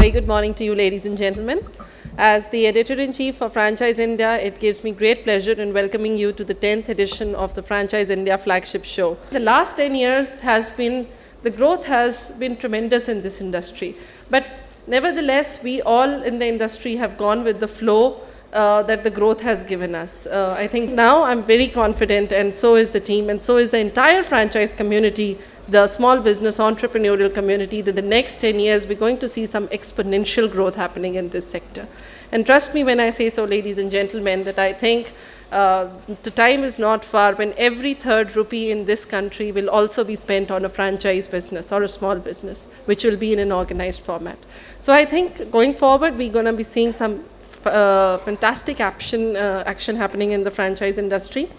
very good morning to you, ladies and gentlemen. As the Editor-in-Chief of Franchise India, it gives me great pleasure in welcoming you to the 10th edition of the Franchise India flagship show. The last 10 years the growth has been tremendous in this industry. But nevertheless, we all in the industry have gone with the flow that the growth has given us. I think now I'm very confident, and so is the team, and so is the entire franchise community, the small business entrepreneurial community, that the next 10 years we're going to see some exponential growth happening in this sector. And trust me when I say so, ladies and gentlemen, that I think the time is not far when every third rupee in this country will also be spent on a franchise business or a small business, which will be in an organized format. So I think going forward, we're going to be seeing some fantastic action happening in the franchise industry.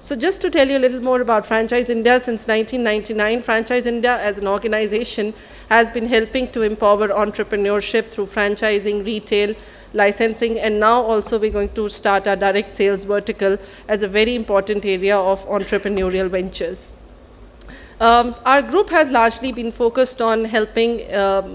So just to tell you a little more about Franchise India, since 1999, Franchise India as an organization has been helping to empower entrepreneurship through franchising, retail, licensing, and now also we're going to start our direct sales vertical as a very important area of entrepreneurial ventures. Our group has largely been focused on helping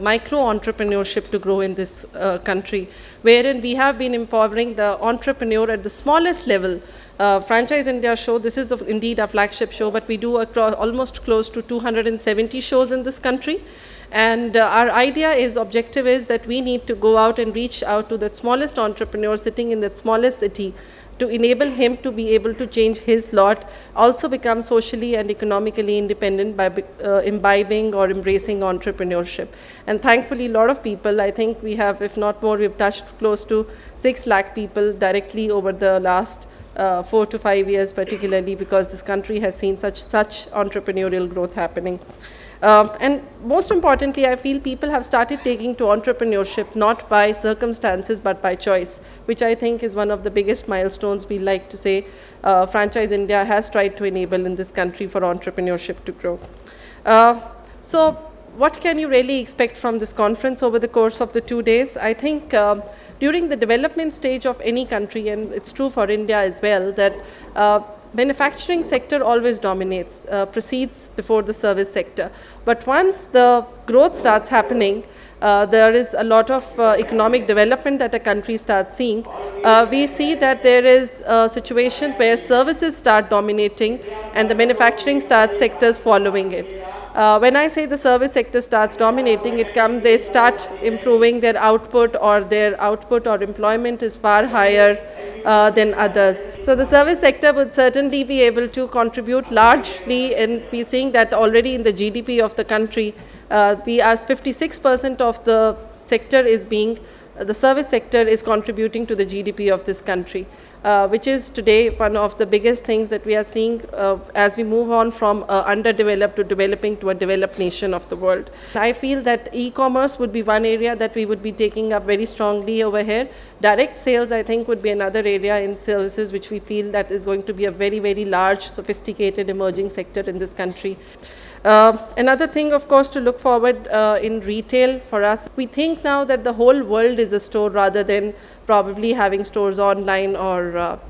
micro-entrepreneurship to grow in this country, wherein we have been empowering the entrepreneur at the smallest level. Franchise India show, this is indeed a flagship show, but we do almost close to 270 shows in this country. And our objective is that we need to go out and reach out to that smallest entrepreneur sitting in that smallest city to enable him to be able to change his lot, also become socially and economically independent by imbibing or embracing entrepreneurship. And thankfully, a lot of people, I think we have, if not more, we've touched close to 6 lakh people directly over the last 4 to 5 years, particularly because this country has seen such entrepreneurial growth happening. And most importantly, I feel people have started taking to entrepreneurship not by circumstances but by choice, which I think is one of the biggest milestones we like to say Franchise India has tried to enable in this country for entrepreneurship to grow. So what can you really expect from this conference over the course of the 2 days? I think during the development stage of any country, and it's true for India as well, that manufacturing sector always dominates, precedes before the service sector. But once the growth starts happening, there is a lot of economic development that a country starts seeing. We see that there is a situation where services start dominating and the manufacturing sectors following it. When I say the service sector starts dominating, they start improving their output or employment is far higher than others. So the service sector would certainly be able to contribute largely, and we're seeing that already in the GDP of the country. We are 56% of the sector the service sector is contributing to the GDP of this country, which is today one of the biggest things that we are seeing as we move on from underdeveloped to developing to a developed nation of the world. I feel that e-commerce would be one area that we would be taking up very strongly over here. Direct sales, I think, would be another area in services which we feel that is going to be a very, very large, sophisticated, emerging sector in this country. Another thing, of course, to look forward in retail for us, we think now that the whole world is a store rather than probably having stores online or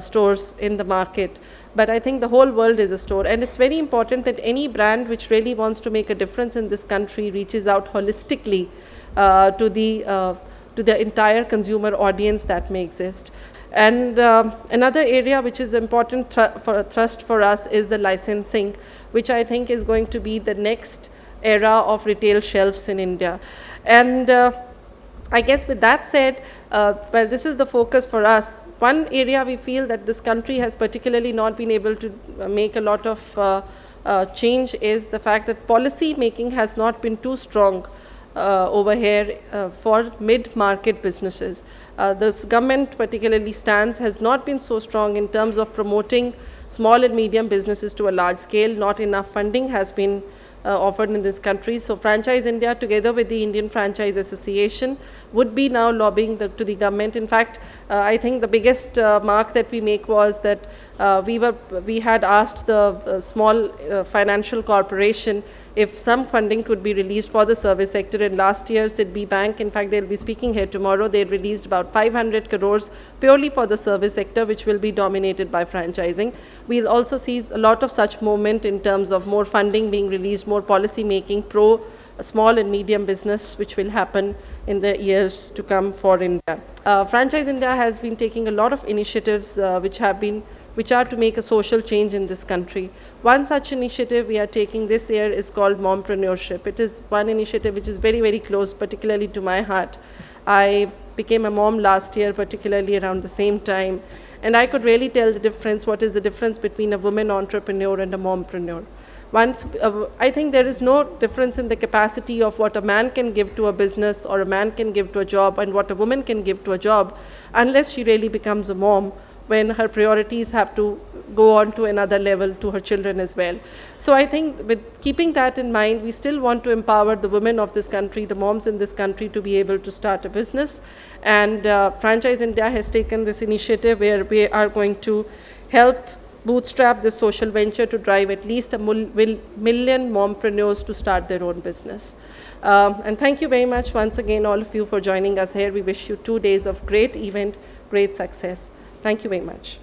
stores in the market. But I think the whole world is a store, and it's very important that any brand which really wants to make a difference in this country reaches out holistically to the entire consumer audience that may exist. And another area which is important thrust for us is the licensing, which I think is going to be the next era of retail shelves in India. And I guess with that said, well, this is the focus for us. One area we feel that this country has particularly not been able to make a lot of change is the fact that policy making has not been too strong over here for mid-market businesses. This government particularly stance has not been so strong in terms of promoting small and medium businesses to a large scale. Not enough funding has been offered in this country. So Franchise India, together with the Indian Franchise Association, would be now lobbying to the government. In fact, I think the biggest mark that we make was that we had asked the small financial corporation if some funding could be released for the service sector. And last year, SIDBI Bank, in fact, they'll be speaking here tomorrow, they released about 500 crores purely for the service sector, which will be dominated by franchising. We'll also see a lot of such movement in terms of more funding being released, more policy making pro small and medium business, which will happen in the years to come for India. Franchise India has been taking a lot of initiatives which are to make a social change in this country. One such initiative we are taking this year is called Mompreneurship. It is one initiative which is very, very close, particularly to my heart. I became a mom last year, particularly around the same time, and I could really tell the difference, what is the difference between a woman entrepreneur and a mompreneur. I think there is no difference in the capacity of what a man can give to a business or a man can give to a job and what a woman can give to a job, unless she really becomes a mom, when her priorities have to go on to another level to her children as well. So I think with keeping that in mind, we still want to empower the women of this country, the moms in this country, to be able to start a business. And Franchise India has taken this initiative where we are going to help bootstrap this social venture to drive at least a million mompreneurs to start their own business. And thank you very much once again, all of you, for joining us here. We wish you 2 days of great event, great success. Thank you very much.